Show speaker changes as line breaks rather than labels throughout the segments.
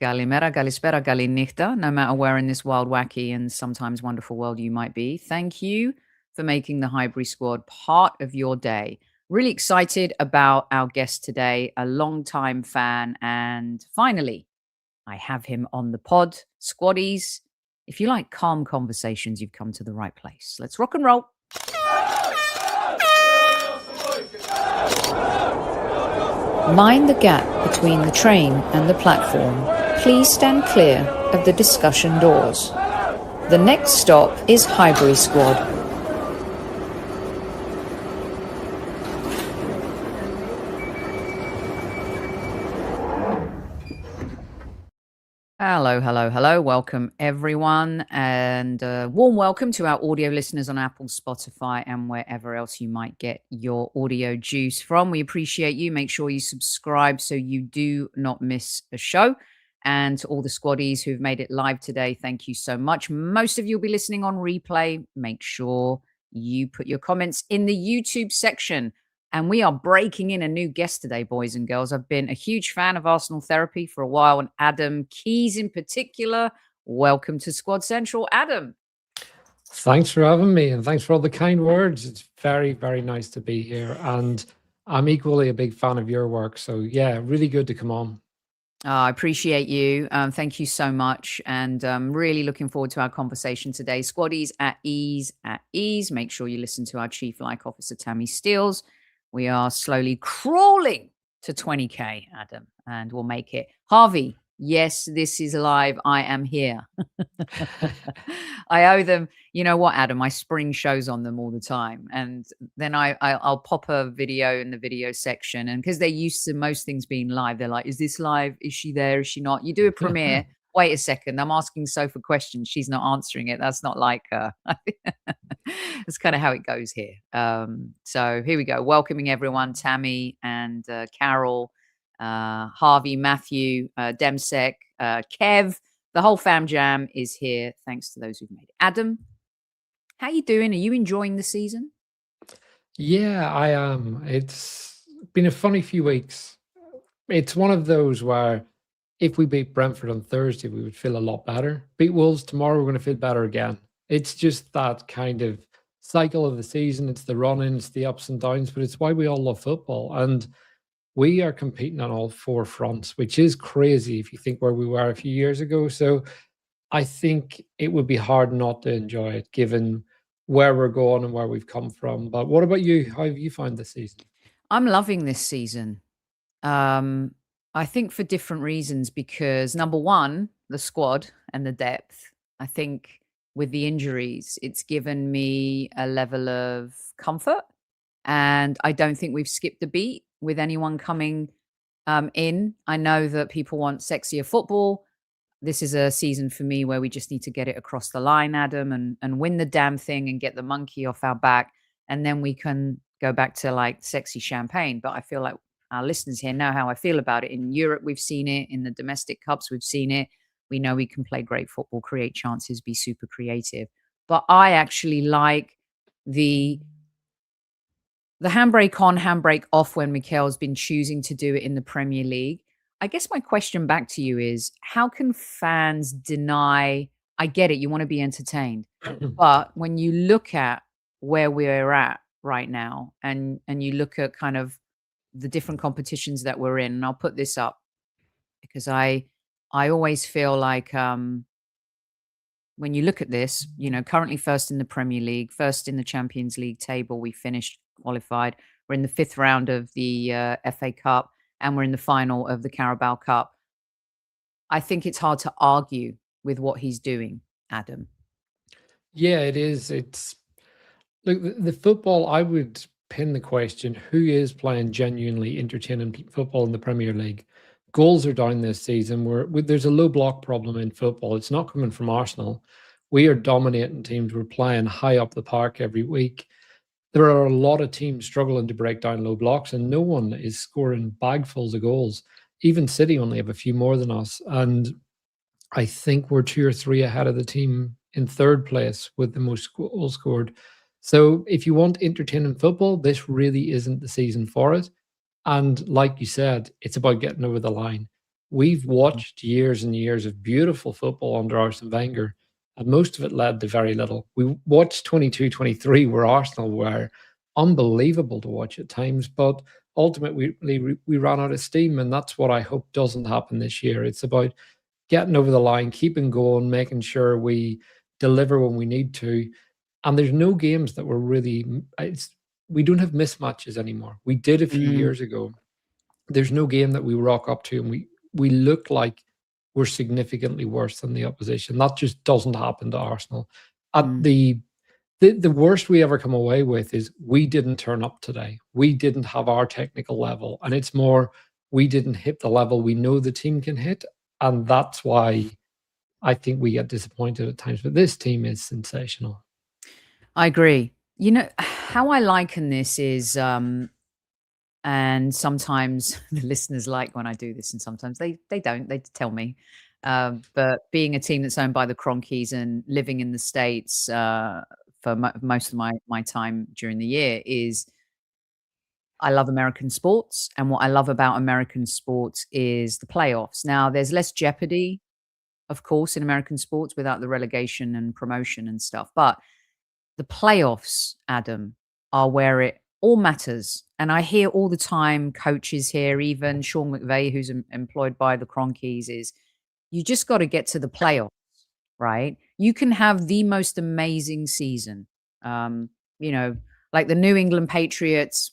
Galimera, Galispera, Galinichta, no matter where in this wild, wacky, and sometimes wonderful world you might be. Thank you for making the Highbury Squad part of your day. Really excited about our guest today, a long-time fan, and finally, I have him on the pod. Squaddies, if you like calm conversations, you've come to the right place. Let's rock and roll. Mind the gap between the train and the platform. Please stand clear of the discussion doors. The next stop is Highbury Squad. Hello, hello, hello. Welcome, everyone. And warm welcome to our audio listeners on Apple, Spotify, and wherever else you might get your audio juice from. We appreciate you. Make sure you subscribe so you do not miss a show. And to all the squaddies who've made it live today, thank you so much. Most of you will be listening on replay. Make sure you put your comments in the YouTube section. And we are breaking in a new guest today, boys and girls. I've been a huge fan of Arsenal Therapy for a while, and Adam Keys in particular. Welcome to Squad Central, Adam.
Thanks for having me, and thanks for all the kind words. It's very, very nice to be here, and I'm equally a big fan of your work. So yeah, really good to come on.
I appreciate you. Thank you so much. And really looking forward to our conversation today. Squaddies at ease, at ease. Make sure you listen to our Chief Like Officer, Tammy Steels. We are slowly crawling to 20K, Adam, and we'll make it. Harvey, yes, this is live. I am here. I owe them, you know what, Adam? I spring shows on them all the time. And then I'll pop a video in the video section. And because they're used to most things being live, they're like, is this live? Is she there? Is she not? You do a premiere. Wait a second. I'm asking Sofa questions. She's not answering it. That's not like her. That's kind of how it goes here. So here we go. Welcoming everyone. Tammy and Carol, Harvey, Matthew, Demsek, Kev. The whole fam jam is here. Thanks to those who've made it. Adam, how you doing? Are you enjoying the season?
Yeah, I am. It's been a funny few weeks. It's one of those where if we beat Brentford on Thursday, we would feel a lot better. Beat Wolves tomorrow, we're going to feel better again. It's just that kind of cycle of the season. It's the run-in, it's the ups and downs, but it's why we all love football. And we are competing on all four fronts, which is crazy if you think where we were a few years ago. So I think it would be hard not to enjoy it, given where we're going and where we've come from. But what about you? How have you found this season?
I'm loving this season. I think for different reasons, because number one, the squad and the depth. I think with the injuries, it's given me a level of comfort. And I don't think we've skipped a beat with anyone coming in. I know that people want sexier football. This is a season for me where we just need to get it across the line, Adam, and win the damn thing and get the monkey off our back. And then we can go back to like sexy champagne. But I feel like our listeners here know how I feel about it. In Europe, we've seen it. In the domestic cups, we've seen it. We know we can play great football, create chances, be super creative. But I actually like the handbrake on, handbrake off when Mikel's been choosing to do it in the Premier League. I guess my question back to you is, how can fans deny? I get it, you want to be entertained. But when you look at where we're at right now and you look at kind of the different competitions that we're in, and I'll put this up because I always feel like when you look at this, you know, currently first in the Premier League, first in the Champions League table, we finished qualified. We're in the 5th round of the FA Cup, and we're in the final of the Carabao Cup. I think it's hard to argue with what he's doing, Adam.
Yeah, it is. It's look, the football, I would pin the question, who is playing genuinely entertaining football in the Premier League? Goals are down this season. There's a low block problem in football. It's not coming from Arsenal. We are dominating teams. We're playing high up the park every week. There are a lot of teams struggling to break down low blocks, and no one is scoring bagfuls of goals. Even City only have a few more than us. And I think we're 2 or 3 ahead of the team in 3rd place with the most goals scored. So if you want entertaining football, this really isn't the season for it. And like you said, it's about getting over the line. We've watched years and years of beautiful football under Arsene Wenger, and most of it led to very little. We watched 22-23, where Arsenal were unbelievable to watch at times, but ultimately we ran out of steam, and that's what I hope doesn't happen this year. It's about getting over the line, keeping going, making sure we deliver when we need to. And there's no games that were really, we don't have mismatches anymore. We did a few years ago. There's no game that we rock up to and we look like we're significantly worse than the opposition. That just doesn't happen to Arsenal. At the worst we ever come away with is we didn't turn up today. We didn't have our technical level, and it's more we didn't hit the level we know the team can hit, and that's why I think we get disappointed at times. But this team is sensational.
I agree. You know, how I liken this is, and sometimes the listeners like when I do this, and sometimes they don't. They tell me. But being a team that's owned by the Cronkies and living in the States for most of my time during the year is I love American sports. And what I love about American sports is the playoffs. Now, there's less jeopardy, of course, in American sports without the relegation and promotion and stuff. But the playoffs, Adam, are where it all matters. And I hear all the time coaches here, even Sean McVay, who's employed by the Cronkies, is you just got to get to the playoffs, right? You can have the most amazing season. You know, like the New England Patriots,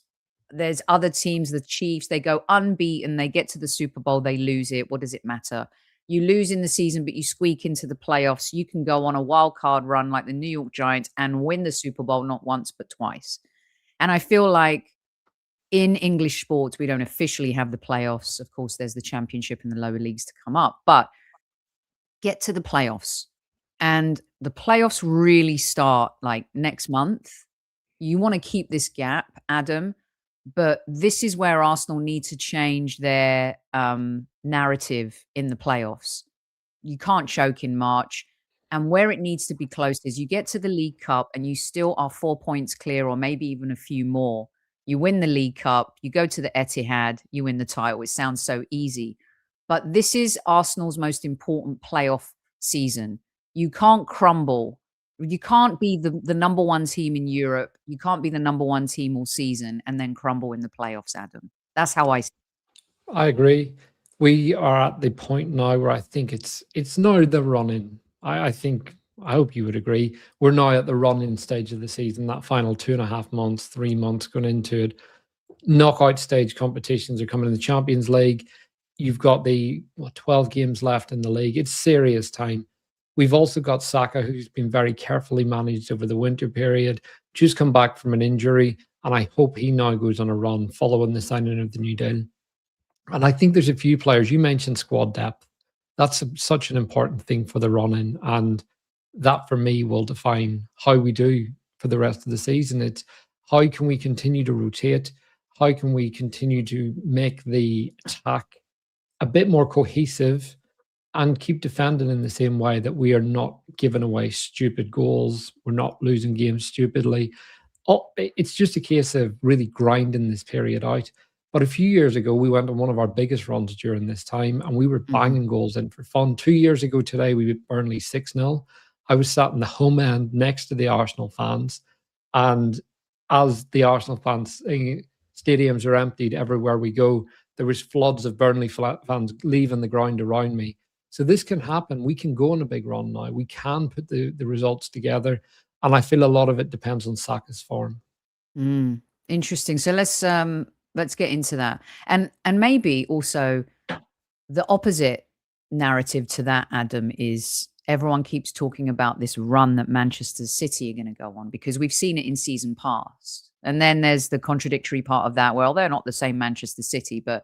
there's other teams, the Chiefs, they go unbeaten, they get to the Super Bowl, they lose it. What does it matter? You lose in the season, but you squeak into the playoffs. You can go on a wild card run like the New York Giants and win the Super Bowl not once, but twice. And I feel like in English sports, we don't officially have the playoffs. Of course, there's the championship and the lower leagues to come up, but get to the playoffs. And the playoffs really start like next month. You want to keep this gap, Adam, but this is where Arsenal need to change their narrative in the playoffs. You can't choke in March. And where it needs to be close is you get to the League Cup and you still are 4 points clear or maybe even a few more. You win the League Cup, you go to the Etihad, you win the title. It sounds so easy. But this is Arsenal's most important playoff season. You can't crumble. You can't be the number one team in Europe. You can't be the number one team all season and then crumble in the playoffs, Adam. That's how I see it.
I agree. We are at the point now where I think it's now the run-in. I think I hope you would agree. We're now at the run-in stage of the season, that final 2.5 months, 3 months going into it. Knockout stage competitions are coming in the Champions League. You've got the 12 games left in the league. It's serious time. We've also got Saka, who's been very carefully managed over the winter period, just come back from an injury, and I hope he now goes on a run following the signing of the new deal. And I think there's a few players. You mentioned squad depth. That's such an important thing for the run-in, and that for me will define how we do for the rest of the season. It's how can we continue to rotate? How can we continue to make the attack a bit more cohesive and keep defending in the same way that we are not giving away stupid goals. We're not losing games stupidly. It's just a case of really grinding this period out. But a few years ago, we went on one of our biggest runs during this time and we were banging goals in for fun. 2 years ago today, we beat Burnley 6-0. I was sat in the home end next to the Arsenal fans. And as the Arsenal fans, stadiums are emptied everywhere we go, there was floods of Burnley fans leaving the ground around me. So this can happen. We can go on a big run now. We can put the results together. And I feel a lot of it depends on Saka's form.
Interesting. So let's get into that. And maybe also the opposite narrative to that, Adam, is everyone keeps talking about this run that Manchester City are going to go on because we've seen it in season past. And then there's the contradictory part of that. Well, they're not the same Manchester City, but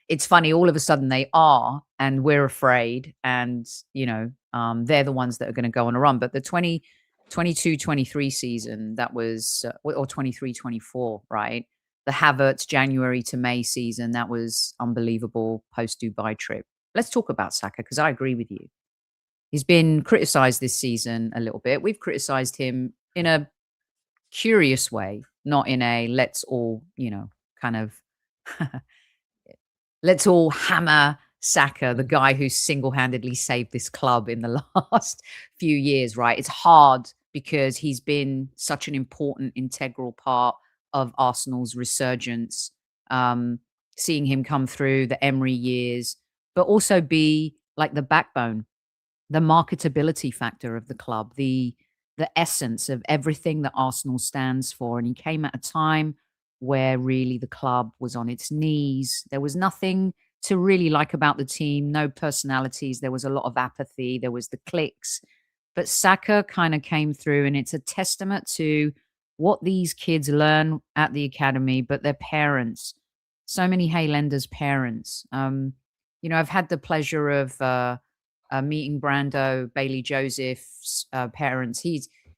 it's funny. All of a sudden they are, and we're afraid. And, they're the ones that are going to go on a run. But the 2022-23 season, that was, or 23-24, right? The Havertz January to May season, that was unbelievable post-Dubai trip. Let's talk about Saka, because I agree with you. He's been criticized this season a little bit. We've criticized him in a curious way, not in a let's all, kind of let's all hammer Saka, the guy who single-handedly saved this club in the last few years, right? It's hard because he's been such an important, integral part of Arsenal's resurgence. Um, Seeing him come through the Emery years, but also be like the backbone, the marketability factor of the club, the essence of everything that Arsenal stands for. And he came at a time where really the club was on its knees. There was nothing to really like about the team, no personalities. There was a lot of apathy. There was the cliques. But Saka kind of came through, and it's a testament to what these kids learn at the academy, but their parents, so many Haylanders' parents. I've had the pleasure of meeting Brando, Bailey Joseph's parents.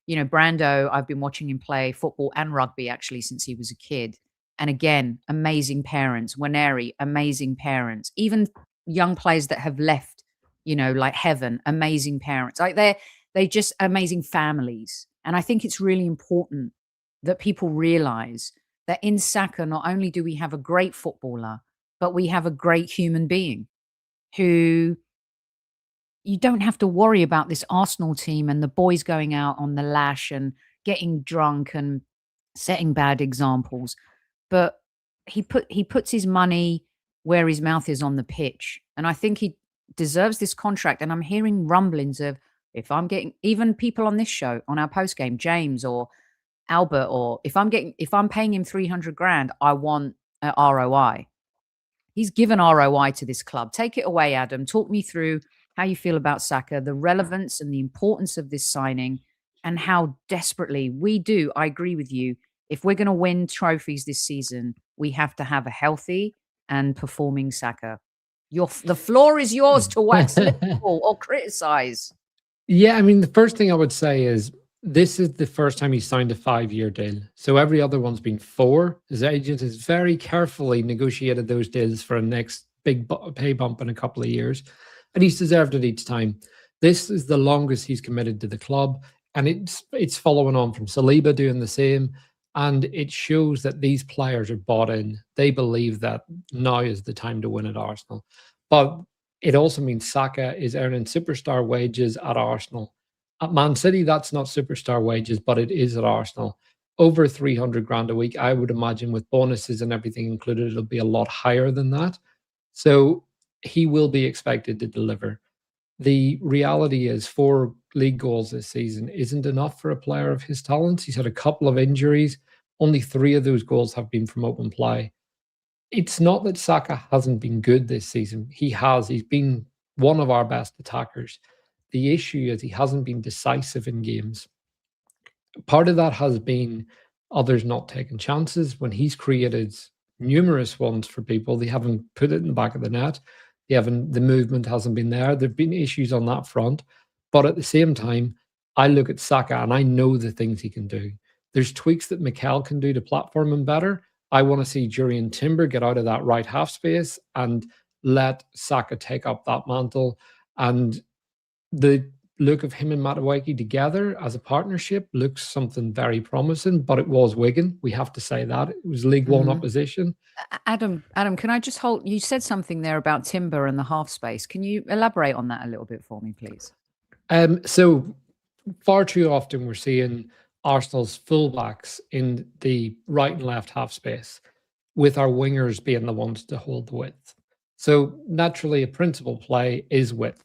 Brando, I've been watching him play football and rugby actually since he was a kid. And again, amazing parents. Waneri, amazing parents. Even young players that have left, like Heaven, amazing parents. Like they just amazing families. And I think it's really important that people realize that in Saka, not only do we have a great footballer, but we have a great human being who you don't have to worry about this Arsenal team and the boys going out on the lash and getting drunk and setting bad examples. But he puts his money where his mouth is on the pitch. And I think he deserves this contract. And I'm hearing rumblings of, if I'm getting, even people on this show, on our post game, James or Albert, or if I'm paying him 300 grand, I want an ROI. He's given ROI to this club. Take it away, Adam. Talk me through how you feel about Saka, the relevance and the importance of this signing, and how desperately we do. I agree with you. If we're going to win trophies this season, we have to have a healthy and performing Saka. The floor is yours to wax lyrical or criticize.
Yeah, I mean, the first thing I would say is this is the first time he signed a 5-year deal. So every other one's been 4. His agent has very carefully negotiated those deals for a next big pay bump in a couple of years. And he's deserved it each time. This is the longest he's committed to the club. And it's following on from Saliba doing the same. And it shows that these players are bought in. They believe that now is the time to win at Arsenal. But it also means Saka is earning superstar wages at Arsenal. At Man City, that's not superstar wages, but it is at Arsenal. Over 300 grand a week. I would imagine with bonuses and everything included, it'll be a lot higher than that. So he will be expected to deliver. The reality is 4 league goals this season isn't enough for a player of his talents. He's had a couple of injuries. Only 3 of those goals have been from open play. It's not that Saka hasn't been good this season. He has. He's been one of our best attackers. The issue is he hasn't been decisive in games. Part of that has been others not taking chances. When he's created numerous ones for people, they haven't put it in the back of the net. The movement hasn't been there. There've been issues on that front. But at the same time, I look at Saka and I know the things he can do. There's tweaks that Mikel can do to platform him better. I want to see Jurriën Timber get out of that right half space and let Saka take up that mantle. And the look of him and Madueke together as a partnership looks something very promising, but it was Wigan. We have to say that. It was League One opposition.
Adam, can I just hold, you said something there about Timber and the half space. Can you elaborate on that a little bit for me, please?
So far too often we're seeing Arsenal's fullbacks in the right and left half space, with our wingers being the ones to hold the width. So naturally, a principal play is width.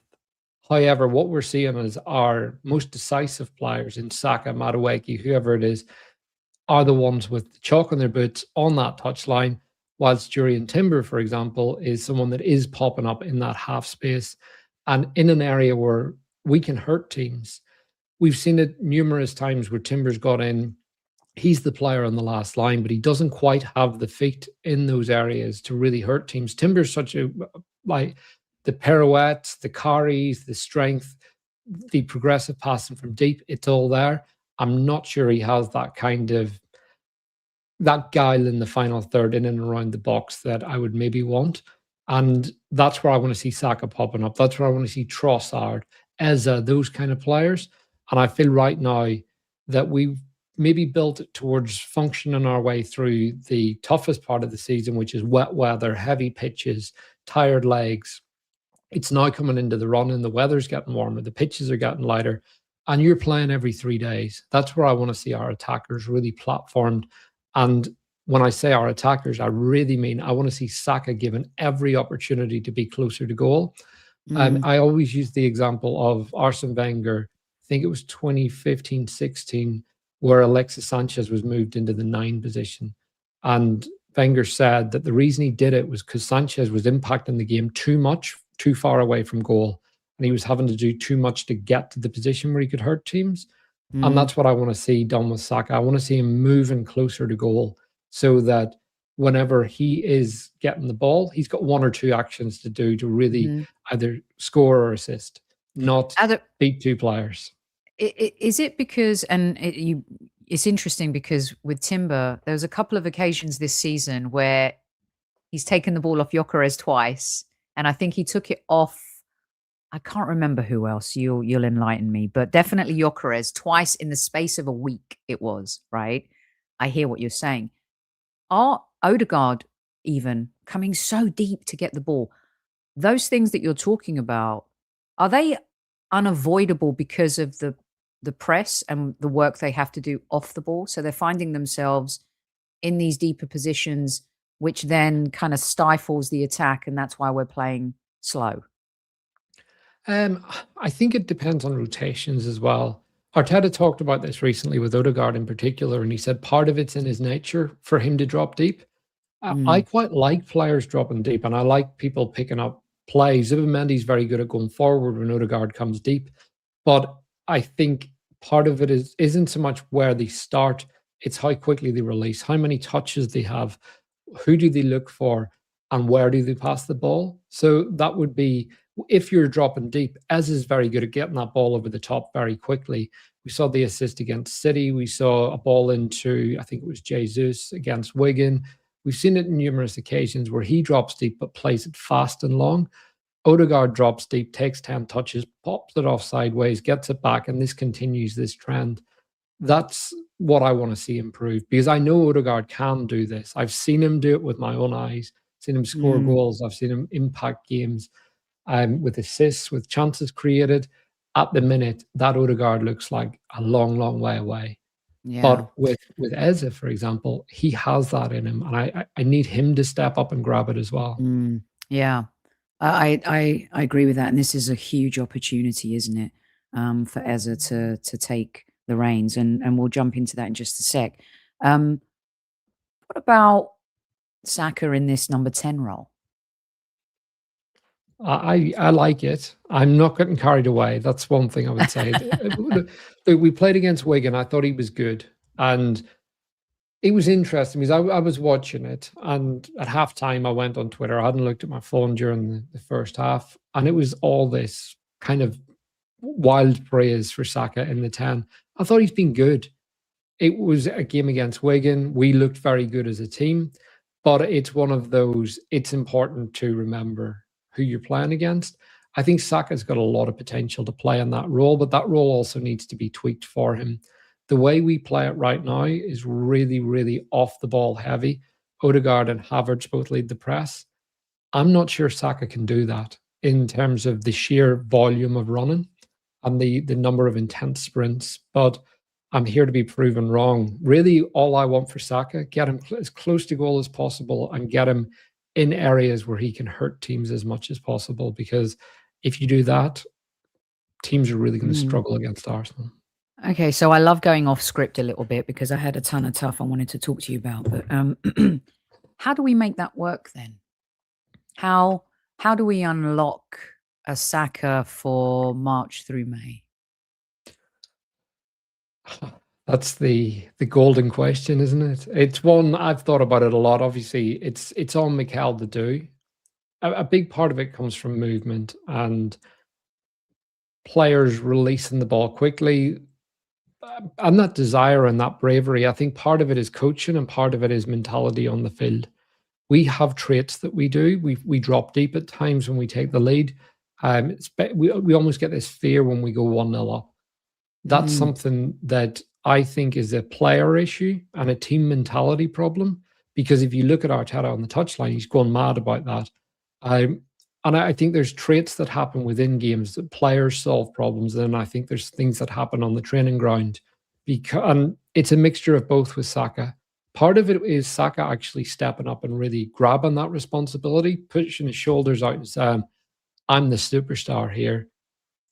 However, what we're seeing is our most decisive players in Saka, Madueke, whoever it is, are the ones with the chalk on their boots on that touchline, whilst Jurriën Timber, for example, is someone that is popping up in that half space and in an area where we can hurt teams. We've seen it numerous times where Timber's got in. He's the player on the last line, but he doesn't quite have the feet in those areas to really hurt teams. Timber's such a, like, the pirouettes, the carries, the strength, the progressive passing from deep, it's all there. I'm not sure he has that kind of, that guile in the final third in and around the box that I would maybe want. And that's where I want to see Saka popping up. That's where I want to see Trossard, Eza, those kind of players. And I feel right now that we've maybe built it towards functioning our way through the toughest part of the season, which is wet weather, heavy pitches, tired legs. It's now coming into the run and the weather's getting warmer, the pitches are getting lighter, and you're playing every 3 days. That's where I want to see our attackers really platformed. And when I say our attackers, I really mean I want to see Saka given every opportunity to be closer to goal. I always use the example of Arsene Wenger. I think it was 2015-16, where Alexis Sanchez was moved into the 9 position. And Wenger said that the reason he did it was because Sanchez was impacting the game too much, too far away from goal. And he was having to do too much to get to the position where he could hurt teams. And that's what I want to see done with Saka. I want to see him moving closer to goal so that whenever he is getting the ball, he's got 1 or 2 actions to do to really either score or assist, not beat 2 players.
Is it because, and it's interesting because with Timber, there was a couple of occasions this season where he's taken the ball off Gyökeres twice, and I think he took it off. I can't remember who else. You'll enlighten me, but definitely Gyökeres twice in the space of a week. It was right. I hear what you're saying. Are Odegaard even coming so deep to get the ball? Those things that you're talking about, are they unavoidable because of the press and the work they have to do off the ball? So they're finding themselves in these deeper positions, which then kind of stifles the attack, and that's why we're playing slow.
I think it depends on rotations as well. Arteta talked about this recently with Odegaard in particular, and he said part of it's in his nature for him to drop deep. I quite like players dropping deep, and I like people picking up plays. Zubimendi's very good at going forward when Odegaard comes deep, but I think part of it isn't so much where they start, it's how quickly they release, how many touches they have, who do they look for, and where do they pass the ball. So that would be, if you're dropping deep, Ez is very good at getting that ball over the top very quickly. We saw the assist against City. We saw a ball into, I think it was Jesus against Wigan. We've seen it in numerous occasions where he drops deep but plays it fast and long. Odegaard drops deep, takes 10 touches, pops it off sideways, gets it back, and this continues this trend. That's what I want to see improve, because I know Odegaard can do this. I've seen him do it with my own eyes, seen him score goals. I've seen him impact games with assists, with chances created. At the minute, that Odegaard looks like a long, long way away. Yeah. But with Eze, for example, he has that in him, and I need him to step up and grab it as well.
Yeah, I agree with that, and this is a huge opportunity, isn't it, for Eze to take the reins, and we'll jump into that in just a sec. What about Saka in this number 10 role?
I like it. I'm not getting carried away. That's one thing I would say. We played against Wigan. I thought he was good. And it was interesting because I was watching it. And at halftime, I went on Twitter. I hadn't looked at my phone during the first half. And it was all this kind of wild praise for Saka in the 10. I thought he's been good. It was a game against Wigan. We looked very good as a team. But it's one of those, it's important to remember who you're playing against. I think Saka's got a lot of potential to play in that role, but that role also needs to be tweaked for him. The way we play it right now is really, really off the ball heavy. Odegaard and Havertz both lead the press. I'm not sure Saka can do that in terms of the sheer volume of running and the number of intense sprints, but I'm here to be proven wrong. Really, all I want for Saka, get him as close to goal as possible and get him in areas where he can hurt teams as much as possible, because if you do that, teams are really going to struggle against Arsenal.
Okay, so I love going off script a little bit because I had a ton of stuff I wanted to talk to you about, but how do we make that work then? How do we unlock a Saka for March through May?
That's the golden question, isn't it? It's one I've thought about it a lot. Obviously, it's on Mikel to do. A big part of it comes from movement and players releasing the ball quickly. And that desire and that bravery, I think part of it is coaching and part of it is mentality on the field. We have traits that we do. We drop deep at times when we take the lead. We almost get this fear when we go 1-0 up. That's something that I think is a player issue and a team mentality problem, because if you look at Arteta on the touchline, he's gone mad about that. And I think there's traits that happen within games that players solve problems. And I think there's things that happen on the training ground. And it's a mixture of both with Saka. Part of it is Saka actually stepping up and really grabbing that responsibility, pushing his shoulders out and saying, I'm the superstar here.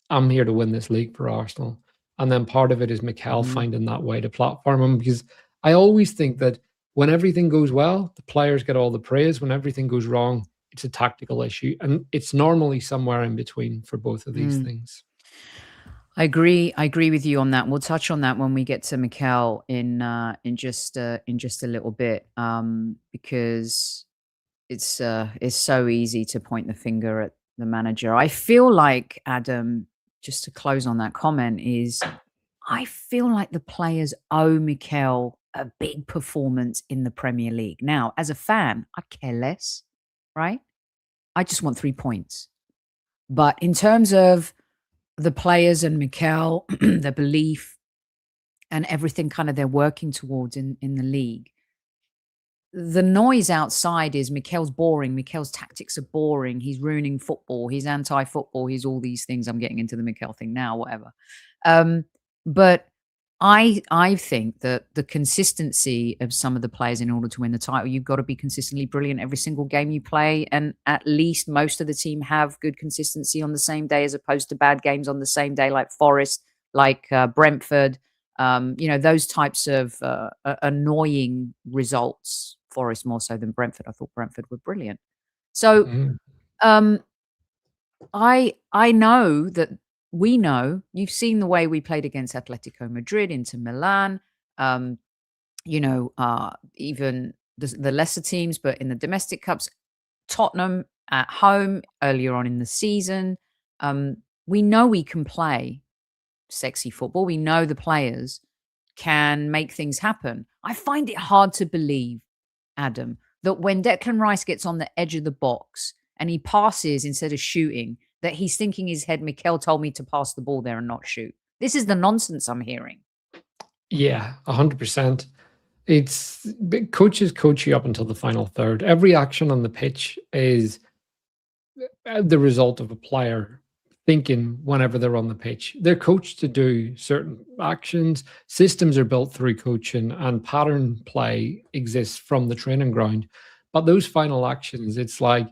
I'm here to win this league for Arsenal. And then part of it is Mikel finding that way to platform him, because I always think that when everything goes well, the players get all the praise. When everything goes wrong, it's a tactical issue. And it's normally somewhere in between for both of these things.
I agree with you on that. We'll touch on that when we get to Mikel in just a little bit, because it's so easy to point the finger at the manager. I feel like, Adam, just to close on that comment, is I feel like the players owe Mikel a big performance in the Premier League. Now, as a fan, I care less, right? I just want 3 points. But in terms of the players and Mikel, their belief and everything kind of they're working towards in the league, the noise outside is Mikel's boring. Mikel's tactics are boring. He's ruining football. He's anti-football. He's all these things. I'm getting into the Mikel thing now, whatever. But I think that the consistency of some of the players in order to win the title, you've got to be consistently brilliant every single game you play. And at least most of the team have good consistency on the same day, as opposed to bad games on the same day, like Forest, like Brentford, those types of annoying results. Forest more so than Brentford. I thought Brentford were brilliant. So I know that we know you've seen the way we played against Atletico Madrid, Inter Milan, even the lesser teams, but in the domestic cups, Tottenham at home earlier on in the season. We know we can play sexy football. We know the players can make things happen. I find it hard to believe, Adam, that when Declan Rice gets on the edge of the box and he passes instead of shooting, that he's thinking in his head, Mikel told me to pass the ball there and not shoot. This is the nonsense I'm hearing.
Yeah, 100%. It's coaches coach you up until the final third. Every action on the pitch is the result of a player thinking whenever they're on the pitch. They're coached to do certain actions. Systems are built through coaching, and pattern play exists from the training ground. But those final actions, it's like,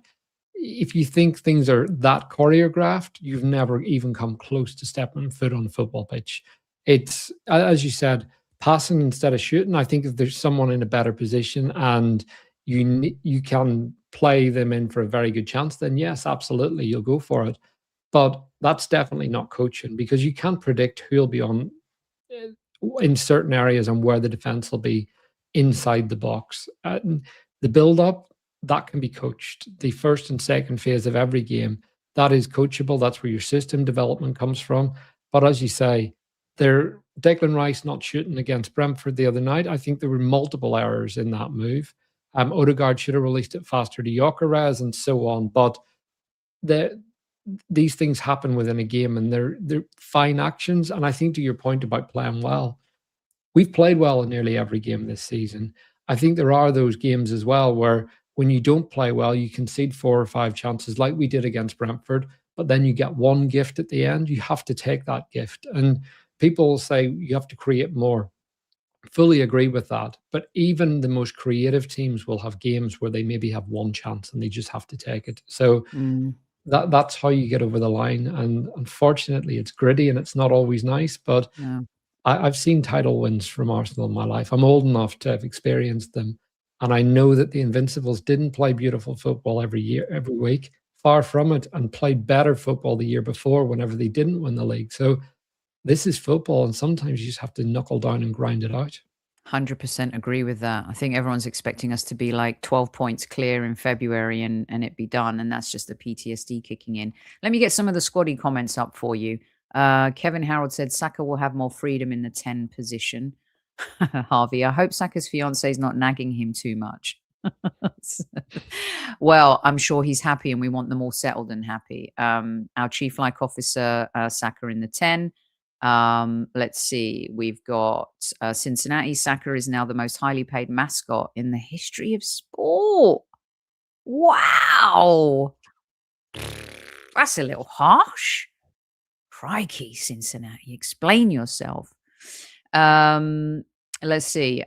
if you think things are that choreographed, you've never even come close to stepping foot on a football pitch. It's, as you said, passing instead of shooting. I think if there's someone in a better position and you can play them in for a very good chance, then yes, absolutely, you'll go for it. But that's definitely not coaching, because you can't predict who'll be on in certain areas and where the defense will be inside the box. The build-up, that can be coached. The first and second phase of every game, that is coachable. That's where your system development comes from. But as you say, Declan Rice not shooting against Brentford the other night, I think there were multiple errors in that move. Odegaard should have released it faster to Gyökeres and so on. But these things happen within a game, and they're fine actions. And I think, to your point about playing well, we've played well in nearly every game this season. I think there are those games as well where when you don't play well, you concede 4 or 5 chances like we did against Brentford, but then you get one gift at the end. You have to take that gift. And people say you have to create more. Fully agree with that. But even the most creative teams will have games where they maybe have one chance and they just have to take it. So that's how you get over the line. And unfortunately, it's gritty and it's not always nice. But I've seen title wins from Arsenal in my life. I'm old enough to have experienced them. And I know that the Invincibles didn't play beautiful football every year, every week. Far from it, and played better football the year before whenever they didn't win the league. So this is football, and sometimes you just have to knuckle down and grind it out.
100% agree with that. I think everyone's expecting us to be like 12 points clear in February and it be done. And that's just the PTSD kicking in. Let me get some of the squaddy comments up for you. Kevin Harold said Saka will have more freedom in the 10 position. Harvey, I hope Saka's fiance is not nagging him too much. Well, I'm sure he's happy and we want them all settled and happy. Our chief like officer, Saka in the 10. Let's see. We've got Cincinnati. Saka is now the most highly paid mascot in the history of sport. Wow. That's a little harsh. Crikey, Cincinnati, explain yourself. Let's see.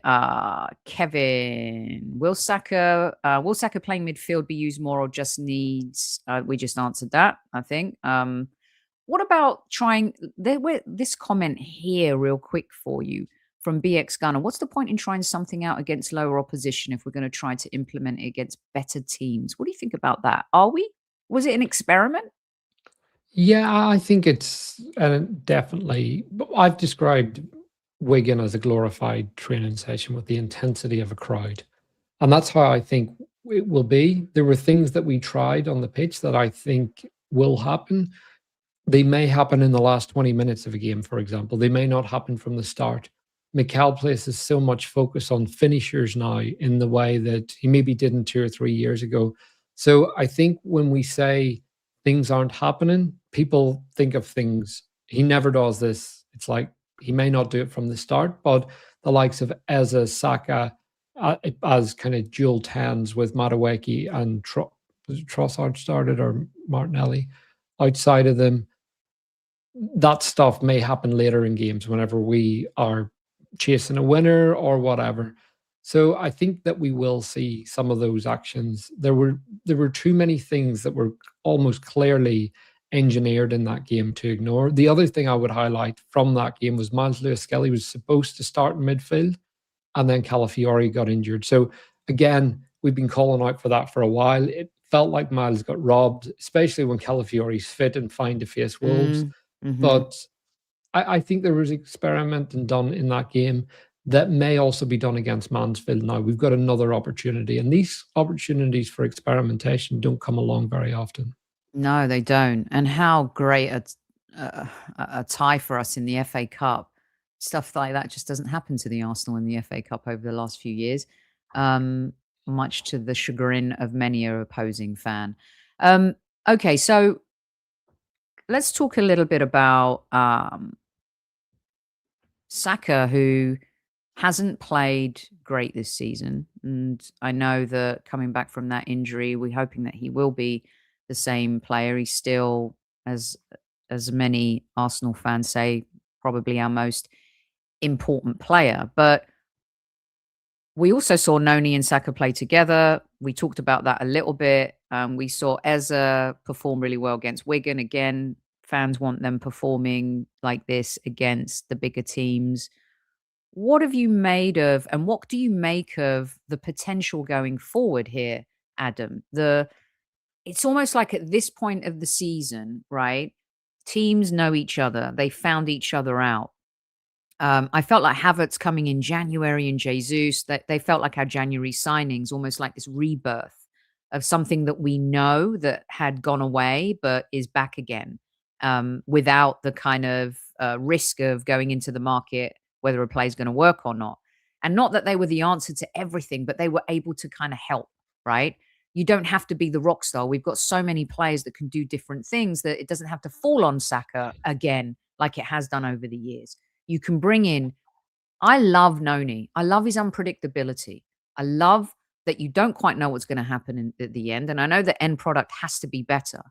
Kevin, will Saka playing midfield be used more or just needs? We just answered that, I think. What about trying? This comment here, real quick for you from BX Gunner. What's the point in trying something out against lower opposition if we're going to try to implement it against better teams? What do you think about that? Are we? Was it an experiment?
Yeah, I think it's definitely. I've described Wigan as a glorified training session with the intensity of a crowd. And that's how I think it will be. There were things that we tried on the pitch that I think will happen. They may happen in the last 20 minutes of a game, for example. They may not happen from the start. Mikel places so much focus on finishers now in the way that he maybe didn't 2 or 3 years ago. So I think when we say things aren't happening, people think of things. He never does this. It's like he may not do it from the start, but the likes of Eza, Saka, as kind of dual tens with Madueke and Trossard started or Martinelli outside of them, that stuff may happen later in games whenever we are chasing a winner or whatever. So I think that we will see some of those actions. There were too many things that were almost clearly engineered in that game to ignore. The other thing I would highlight from that game was Miles Lewis-Skelly was supposed to start in midfield, and then Calafiori got injured. So again, we've been calling out for that for a while. It felt like Miles got robbed, especially when Calafiori's fit and fine to face Wolves. But I think there was experimenting done in that game that may also be done against Mansfield now. We've got another opportunity, and these opportunities for experimentation don't come along very often.
No, they don't. And how great a tie for us in the FA Cup. Stuff like that just doesn't happen to the Arsenal in the FA Cup over the last few years, much to the chagrin of many a opposing fan. Okay, so let's talk a little bit about Saka, who hasn't played great this season. And I know that coming back from that injury, we're hoping that he will be the same player. He's still, as many Arsenal fans say, probably our most important player. But we also saw Noni and Saka play together. We talked about that a little bit. We saw Eza perform really well against Wigan. Again, fans want them performing like this against the bigger teams. What have you made of, and what do you make of the potential going forward here, Adam? It's almost like at this point of the season, right? Teams know each other. They found each other out. I felt like Havertz coming in January and Jesus, that they felt like our January signings, almost like this rebirth of something that we know that had gone away, but is back again, without the kind of risk of going into the market, whether a play is going to work or not. And not that they were the answer to everything, but they were able to kind of help, right? You don't have to be the rock star. We've got so many players that can do different things that it doesn't have to fall on Saka again, like it has done over the years. You can bring in, I love Noni. I love his unpredictability. I love that you don't quite know what's going to happen at the end. And I know the end product has to be better.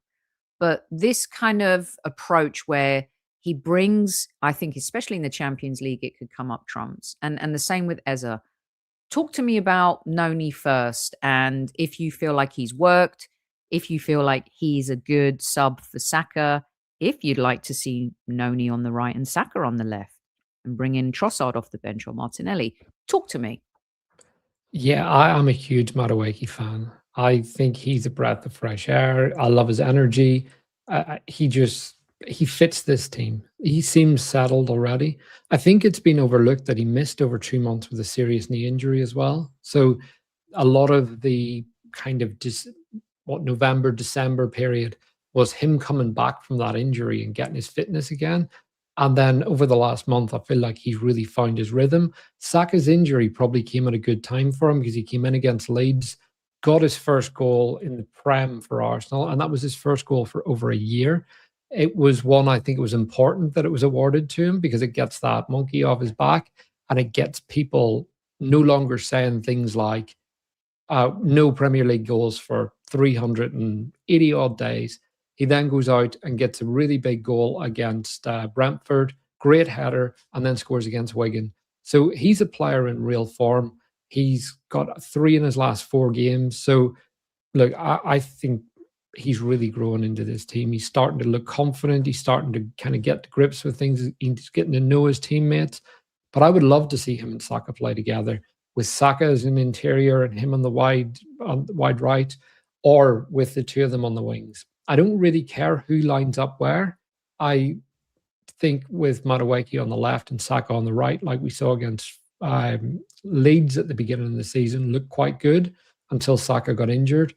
But this kind of approach where he brings, I think, especially in the Champions League, it could come up trumps. And the same with Eza. Talk to me about Noni first. And if you feel like he's worked, if you feel like he's a good sub for Saka, if you'd like to see Noni on the right and Saka on the left, and bring in Trossard off the bench or Martinelli. Talk to me.
Yeah, I'm a huge Madueke fan. I think he's a breath of fresh air. I love his energy. He fits this team. He seems settled already. I think it's been overlooked that he missed over 2 months with a serious knee injury as well. So a lot of the kind of November, December period was him coming back from that injury and getting his fitness again. And then over the last month, I feel like he's really found his rhythm. Saka's injury probably came at a good time for him because he came in against Leeds, got his first goal in the Prem for Arsenal, and that was his first goal for over a year. It was one I think it was important that it was awarded to him because it gets that monkey off his back and it gets people no longer saying things like no Premier League goals for 380 odd days. He then goes out and gets a really big goal against Brentford, great header, and then scores against Wigan. So he's a player in real form. He's got 3 in his last 4 games. So look, I think he's really growing into this team. He's starting to look confident. He's starting to kind of get to grips with things. He's getting to know his teammates. But I would love to see him and Saka play together, with Saka as an interior and him on the wide right, or with the two of them on the wings. I don't really care who lines up where. I think with Madueke on the left and Saka on the right, like we saw against Leeds at the beginning of the season, looked quite good until Saka got injured.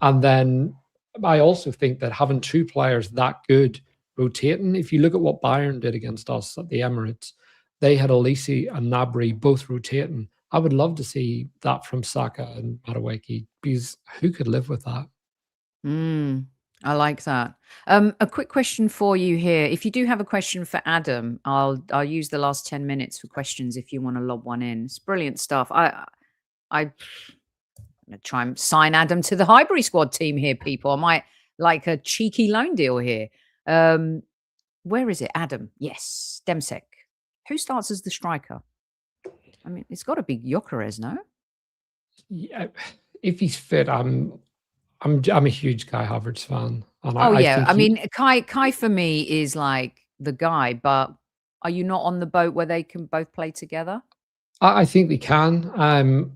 And then I also think that having 2 players that good rotating, if you look at what Bayern did against us at the Emirates, they had Olise and Gnabry both rotating. I would love to see that from Saka and Madueke, because who could live with that?
I like that. A quick question for you here. If you do have a question for Adam, I'll use the last 10 minutes for questions if you want to lob one in. It's brilliant stuff. I'm gonna try and sign Adam to the Highbury Squad team here, people. I might like a cheeky loan deal here. Where is it, Adam? Yes, Demsek. Who starts as the striker? I mean, it's got to be Gyökeres, no?
Yeah, if he's fit, I'm a huge Kai Havertz fan, and
Oh
I
yeah.
think
I mean, Kai for me is like the guy, but are you not on the boat where they can both play together?
I think they can.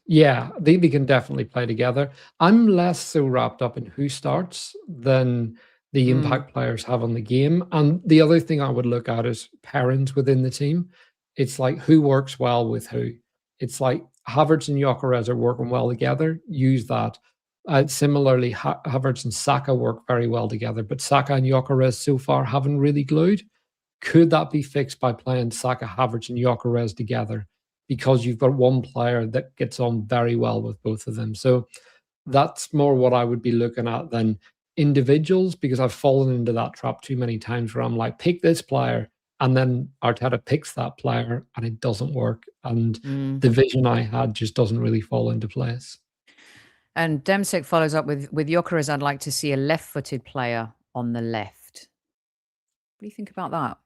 Yeah, they can definitely play together. I'm less so wrapped up in who starts than the
Mm,
impact players have on the game. And the other thing I would look at is pairings within the team. It's like who works well with who. It's like Havertz and Gyökeres are working well together. Use that. Similarly, Havertz and Saka work very well together, but Saka and Gyökeres so far haven't really glued. Could that be fixed by playing Saka, Havertz, and Gyökeres together? Because you've got one player that gets on very well with both of them. So that's more what I would be looking at than individuals, because I've fallen into that trap too many times where I'm like, pick this player, and then Arteta picks that player and it doesn't work. And
mm.
the vision I had just doesn't really fall into place.
And Demsek follows up with Gyökeres. I'd like to see a left-footed player on the left. What do you think about that?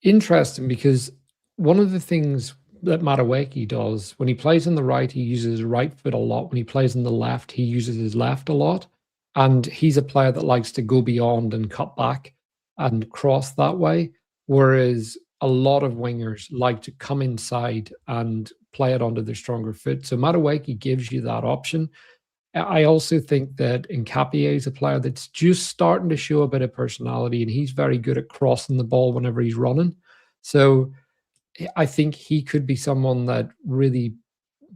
Interesting, because one of the things that Madueke does when he plays on the right, he uses his right foot a lot. When he plays on the left, he uses his left a lot. And he's a player that likes to go beyond and cut back and cross that way. Whereas a lot of wingers like to come inside and play it onto their stronger foot. So Madueke gives you that option. I also think that Nkapie is a player that's just starting to show a bit of personality, and he's very good at crossing the ball whenever he's running. So I think he could be someone that really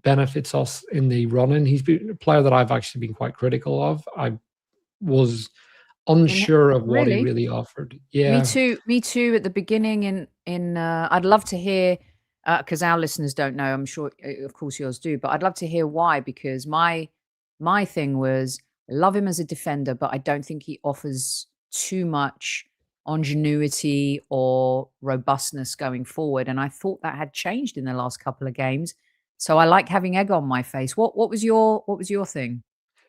benefits us in the running. He's been a player that I've actually been quite critical of. I was
In
unsure of what he
really?
really offered.
Me
Yeah,
too. Me too. At the beginning, I'd love to hear, because our listeners don't know. I'm sure, of course, yours do. But I'd love to hear why. Because my thing was, I love him as a defender, but I don't think he offers too much ingenuity or robustness going forward. And I thought that had changed in the last couple of games. So I like having egg on my face. What was your thing?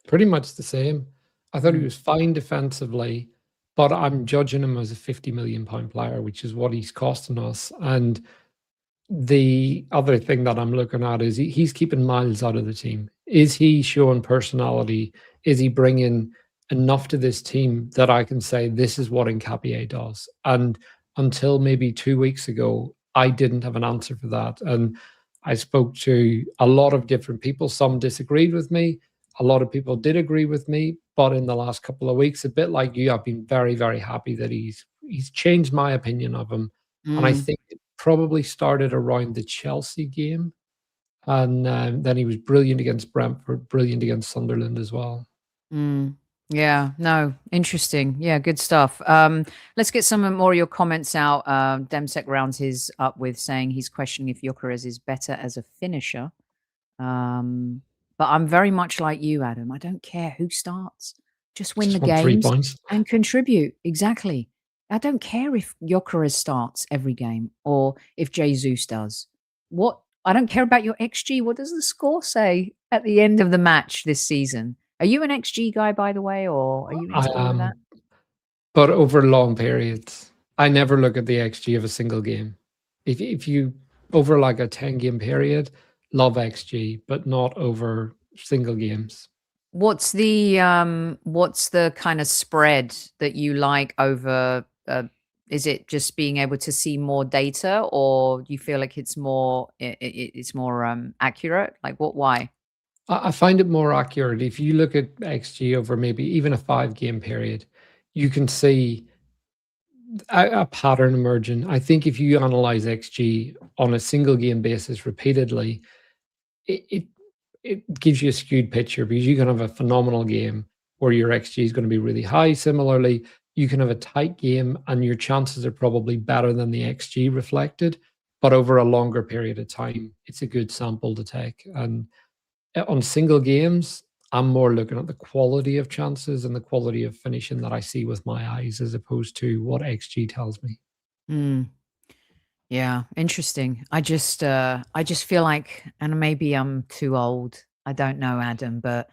pretty much the same. I thought he
Mm.
was fine defensively, but I'm judging him as a 50 million pound player, which is what he's costing us. And the other thing that I'm looking at is he's keeping Miles out of the team. Is he showing personality? Is he bringing enough to this team that I can say this is what Nkapie does? And until maybe 2 weeks ago, I didn't have an answer for that. And I spoke to a lot of different people. Some disagreed with me. A lot of people did agree with me. But in the last couple of weeks, a bit like you, I've been very, very happy that he's changed my opinion of him. And I
Mm.
think probably started around the Chelsea game, and then he was brilliant against Brentford, brilliant against Sunderland as well.
Mm. Yeah, no, interesting. Yeah, good stuff. Let's get some more of your comments out. Demsek rounds his up with saying he's questioning if Gyökeres is better as a finisher. Um, but I'm very much like you, Adam. I don't care who starts. Just win the
Just want three
games
points.
and contribute. Exactly. I don't care if Gyökeres starts every game or if Jesus does. I don't care about your XG. What does the score say at the end of the match this season? Are you an XG guy, by the way, or are you
I
into all of that?
am, but over long periods. I never look at the XG of a single game. If you over like a 10-game period, love XG, but not over single games.
What's the kind of spread that you like over, is it just being able to see more data, or do you feel like it's more it's more accurate? Like why?
I find it more accurate. If you look at XG over maybe even a 5-game period, you can see a pattern emerging. I think if you analyze XG on a single game basis repeatedly, it, it it gives you a skewed picture because you can have a phenomenal game where your XG is going to be really high. Similarly, you can have a tight game and your chances are probably better than the XG reflected, but over a longer period of time, it's a good sample to take. And on single games, I'm more looking at the quality of chances and the quality of finishing that I see with my eyes as opposed to what XG tells me.
Mm, yeah, interesting. I just feel like, and maybe I'm too old. I don't know, Adam, but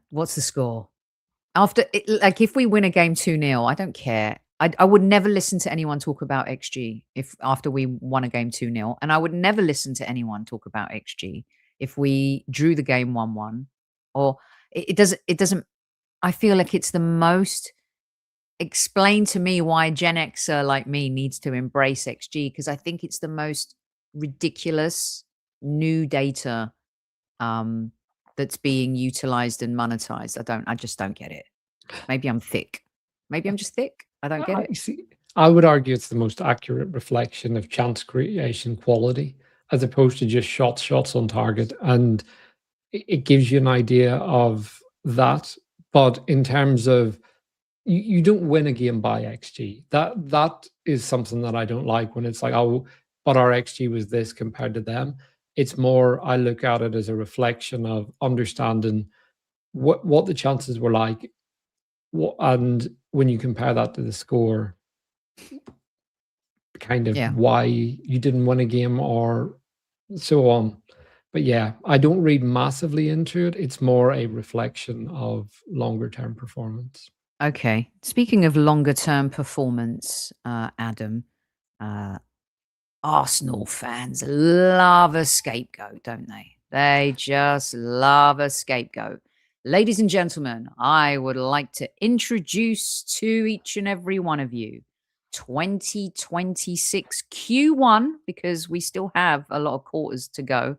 what's the score? After like if we win a game 2-0, I don't care. I would never listen to anyone talk about XG if after we won a game 2-0, and I would never listen to anyone talk about XG if we drew the game 1-1, or it doesn't I feel like it's the most, explain to me why Gen Xer like me needs to embrace XG, because I think it's the most ridiculous new data um that's being utilized and monetized. I just don't get it. Maybe I'm thick. Maybe I'm just thick. I don't get it.
I see. I would argue it's the most accurate reflection of chance creation quality as opposed to just shots on target. And it gives you an idea of that. But in terms of you don't win a game by XG. That is something that I don't like when it's like, oh, but our XG was this compared to them. It's more I look at it as a reflection of understanding what the chances were like, and when you compare that to the score, kind of
Yeah.
why you didn't win a game or so on. But yeah, I don't read massively into it. It's more a reflection of longer term performance.
Okay. Speaking of longer term performance, Adam, uh, Arsenal fans love a scapegoat, don't they? They just love a scapegoat. Ladies and gentlemen, I would like to introduce to each and every one of you 2026 Q1, because we still have a lot of quarters to go.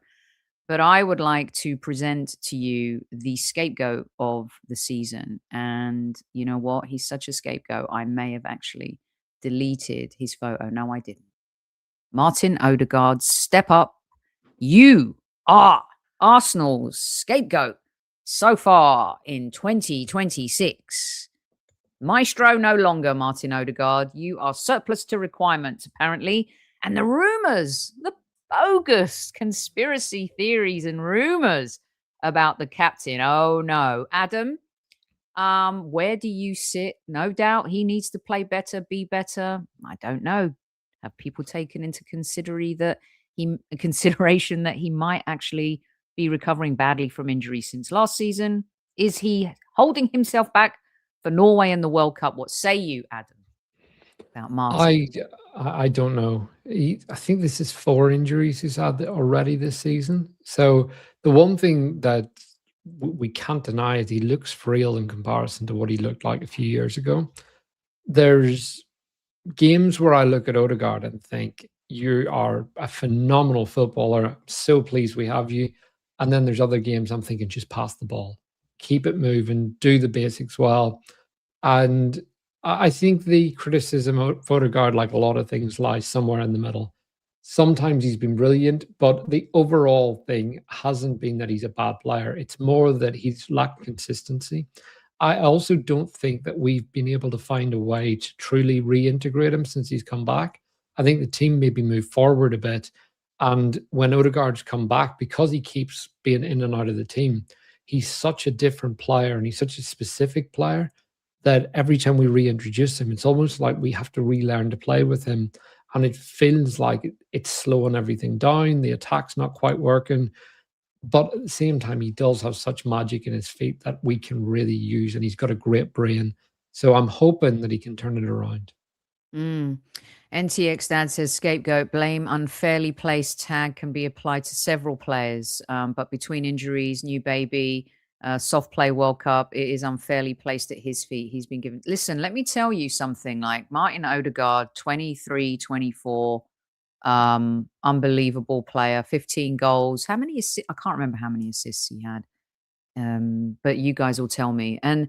But I would like to present to you the scapegoat of the season. And you know what? He's such a scapegoat. I may have actually deleted his photo. No, I didn't. Martin Odegaard, step up. You are Arsenal's scapegoat so far in 2026. Maestro no longer, Martin Odegaard. You are surplus to requirements, apparently. And the rumors, the bogus conspiracy theories and rumors about the captain. Oh no. Adam, where do you sit? No doubt he needs to play better, be better. I don't know. Have people taken into consideration that he might actually be recovering badly from injury since last season? Is he holding himself back for Norway in the World Cup? What say you, Adam, about Martin?
I don't know. I think this is 4 injuries he's had already this season. So the one thing that we can't deny is he looks frail in comparison to what he looked like a few years ago. There's games where I look at Odegaard and think, you are a phenomenal footballer. I'm so pleased we have you. And then there's other games I'm thinking, just pass the ball, keep it moving, do the basics well. And I think the criticism of Odegaard, like a lot of things, lies somewhere in the middle. Sometimes he's been brilliant, but the overall thing hasn't been that he's a bad player. It's more that he's lacked consistency. I also don't think that we've been able to find a way to truly reintegrate him since he's come back. I think the team maybe moved forward a bit. And when Odegaard's come back, because he keeps being in and out of the team, he's such a different player and he's such a specific player that every time we reintroduce him, it's almost like we have to relearn to play with him. And it feels like it's slowing everything down. The attack's not quite working. But at the same time, he does have such magic in his feet that we can really use, and he's got a great brain. So I'm hoping that he can turn it around.
Mm. NTX Dad says scapegoat blame unfairly placed tag can be applied to several players, but between injuries, new baby, soft play World Cup, it is unfairly placed at his feet. He's been given. Listen, let me tell you something. Like Martin Odegaard, 23, 24, unbelievable player, 15 goals. How many assists? I can't remember how many assists he had, but you guys will tell me. And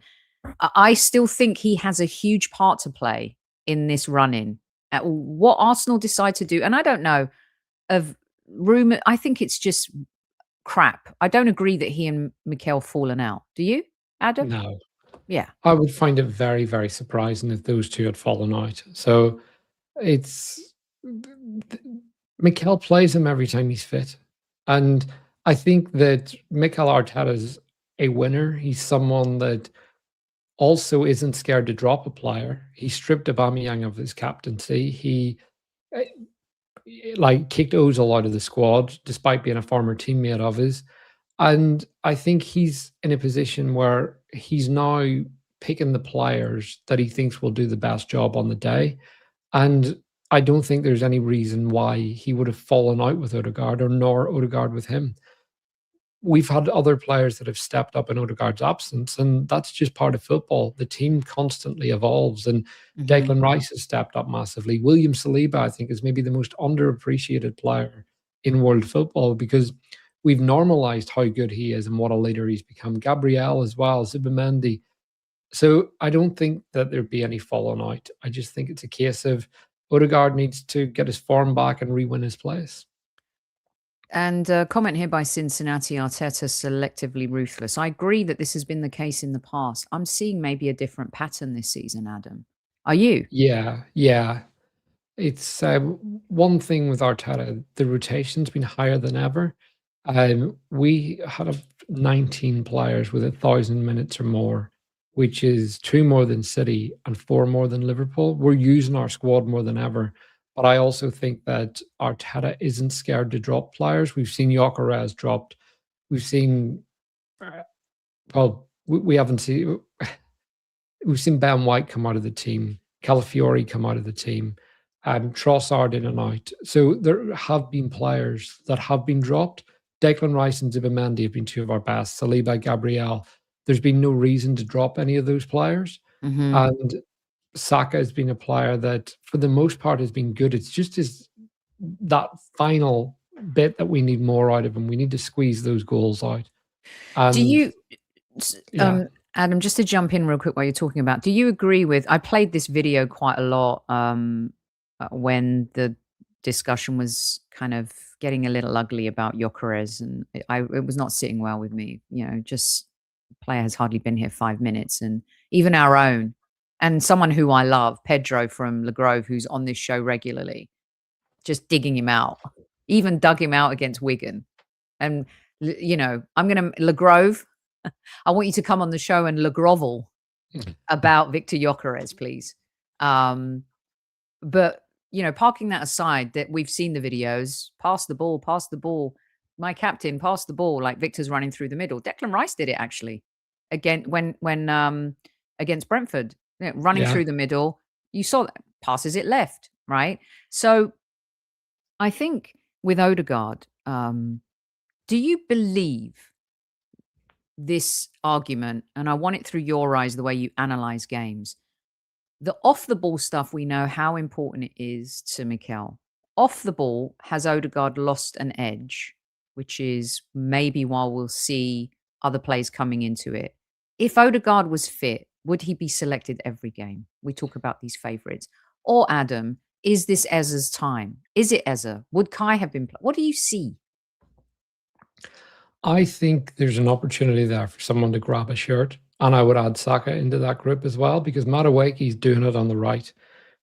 I still think he has a huge part to play in this run-in. What Arsenal decide to do, and I don't know, of rumor, I think it's just crap. I don't agree that he and Mikel fallen out. Do you, Adam?
No,
Yeah.
I would find it very, very surprising if those two had fallen out. So it's Mikel plays him every time he's fit. And I think that Mikel Arteta is a winner. He's someone that also isn't scared to drop a player. He stripped Aubameyang of his captaincy. He eh, like kicked Ozil out of the squad despite being a former teammate of his. And I think he's in a position where he's now picking the players that he thinks will do the best job on the day. And I don't think there's any reason why he would have fallen out with Odegaard or nor Odegaard with him. We've had other players that have stepped up in Odegaard's absence, and that's just part of football. The team constantly evolves, and
Mhm.
Declan Rice has stepped up massively. William Saliba, I think, is maybe the most underappreciated player in world football because we've normalized how good he is and what a leader he's become. Gabriel as well, Zubimendi. So I don't think that there'd be any falling out. I just think it's a case of Odegaard needs to get his form back and re-win his place.
And comment here by Cincinnati, Arteta selectively ruthless. I agree that this has been the case in the past. I'm seeing maybe a different pattern this season, Adam. Are you?
Yeah, yeah. It's one thing with Arteta, the rotation's been higher than ever. We had 19 players with 1,000 minutes or more, which is 2 more than City and 4 more than Liverpool. We're using our squad more than ever. But I also think that Arteta isn't scared to drop players. We've seen Gyökeres dropped. We've seen, well, we haven't seen, we've seen Ben White come out of the team, Calafiori come out of the team, Trossard in and out. So there have been players that have been dropped. Declan Rice and Zubimendi have been two of our best. Saliba, Gabriel. There's been no reason to drop any of those players.
Mm-hmm.
And Saka has been a player that, for the most part, has been good. It's just that final bit that we need more out of him. We need to squeeze those goals out.
Do
And
you,
yeah,
Adam, just to jump in real quick while you're talking about, do you agree with, I played this video quite a lot when the discussion was kind of getting a little ugly about Gyökeres, and it was not sitting well with me. You know, just player has hardly been here 5 minutes, and even our own, and someone who I love, Pedro from Le Grove, who's on this show regularly, just digging him out, even dug him out against Wigan. And, you know, I'm going to, Le Grove, I want you to come on the show and Le Grovel about Victor Gyökeres, please. But, you know, parking that aside, that we've seen the videos, pass the ball, my captain, pass the ball, like Victor's running through the middle. Declan Rice did it actually again when against Brentford, you know, running
yeah.
through the middle. You saw that, passes it left, right? So I think with Odegaard, do you believe this argument? And I want it through your eyes, the way you analyze games. The off the ball stuff, we know how important it is to Mikel. Off the ball, has Odegaard lost an edge, which is maybe while we'll see other players coming into it. If Odegaard was fit, would he be selected every game? We talk about these favourites. Or Adam, is this Ezra's time? Is it Ezra? Would Kai have been? What do you see?
I think there's an opportunity there for someone to grab a shirt. And I would add Saka into that group as well because Madueke's doing it on the right.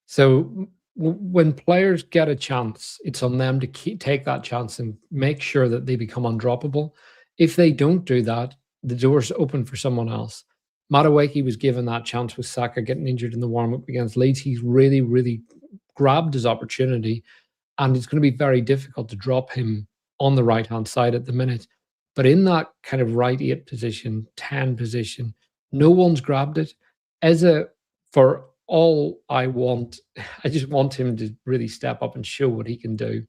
So when players get a chance, it's on them to take that chance and make sure that they become undroppable. If they don't do that, the door's open for someone else. Madueke was given that chance with Saka getting injured in the warm-up against Leeds. He's really, really grabbed his opportunity, and it's going to be very difficult to drop him on the right-hand side at the minute. But in that kind of right 8 position, 10 position, no one's grabbed it. Eza, for all I want, I just want him to really step up and show what he can do.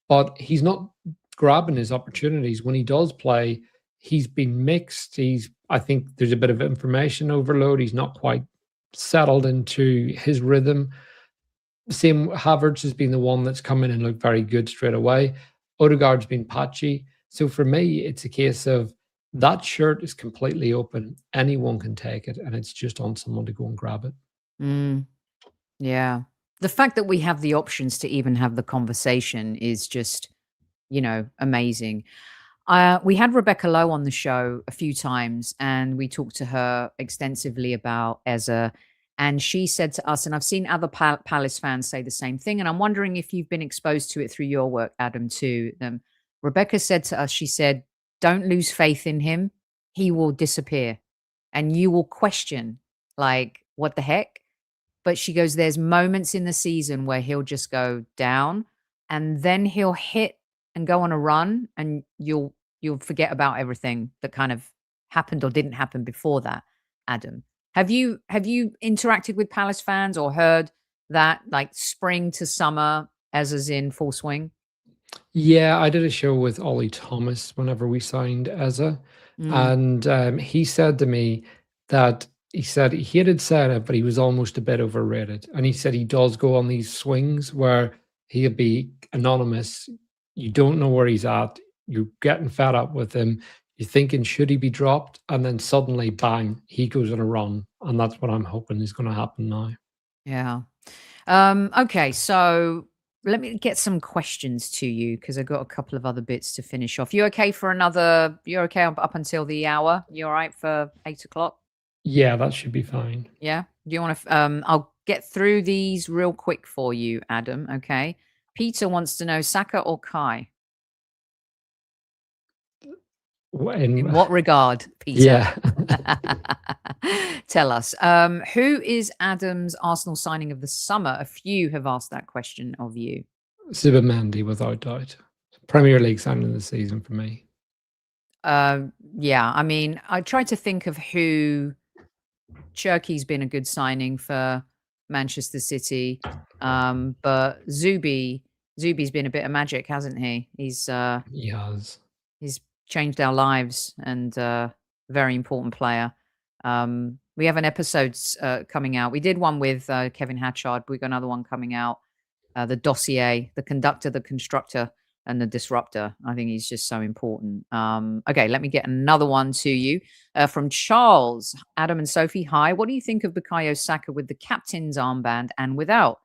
But he's not grabbing his opportunities. When he does play, he's been mixed. I think there's a bit of information overload. He's not quite settled into his rhythm. Same, Havertz has been the one that's come in and looked very good straight away. Odegaard's been patchy. So for me, it's a case of that shirt is completely open. Anyone can take it, and it's just on someone to go and grab it.
Yeah. The fact that we have the options to even have the conversation is just, amazing. We had Rebecca Lowe on the show a few times, and we talked to her extensively about Eza. And she said to us, and I've seen other Palace fans say the same thing, and I'm wondering if you've been exposed to it through your work, Adam, too. Rebecca said to us, she said, don't lose faith in him. He will disappear. And you will question, like, what the heck? But she goes, there's moments in the season where he'll just go down, and then he'll hit and go on a run, and you'll forget about everything that kind of happened or didn't happen before that, Adam. Have you interacted with Palace fans or heard that, like, spring to summer as is in full swing?
Yeah, I did a show with Ollie Thomas whenever we signed Eza, and he said to me that he said he hated Senna, but he was almost a bit overrated. And he said he does go on these swings where he'll be anonymous. You don't know where he's at. You're getting fed up with him. You're thinking, should he be dropped? And then suddenly, bang, he goes on a run. And that's what I'm hoping is going to happen now.
Yeah. Okay, so let me get some questions to you because I've got a couple of other bits to finish off. You're okay up until the hour? You all right for 8 o'clock?
Yeah, that should be fine.
Yeah. Do you want to? I'll get through these real quick for you, Adam. Okay. Peter wants to know Saka or Kai. In what regard, Peter?
Yeah.
Tell us. Who is Adam's Arsenal signing of the summer? A few have asked that question of you.
Zubimendi, without doubt. Premier League signing of the season for me.
Yeah. I mean, I tried to think of who. Cherky's been a good signing for Manchester City, but Zubi's been a bit of magic, hasn't he? He has. He's changed our lives and very important player. We have an episode coming out. We did one with Kevin Hatchard. We've got another one coming out. The dossier, the conductor, the constructor, and the disruptor. I think he's just so important. Okay, let me get another one to you from Charles. Adam and Sophie, hi. What do you think of Bukayo Saka with the captain's armband and without?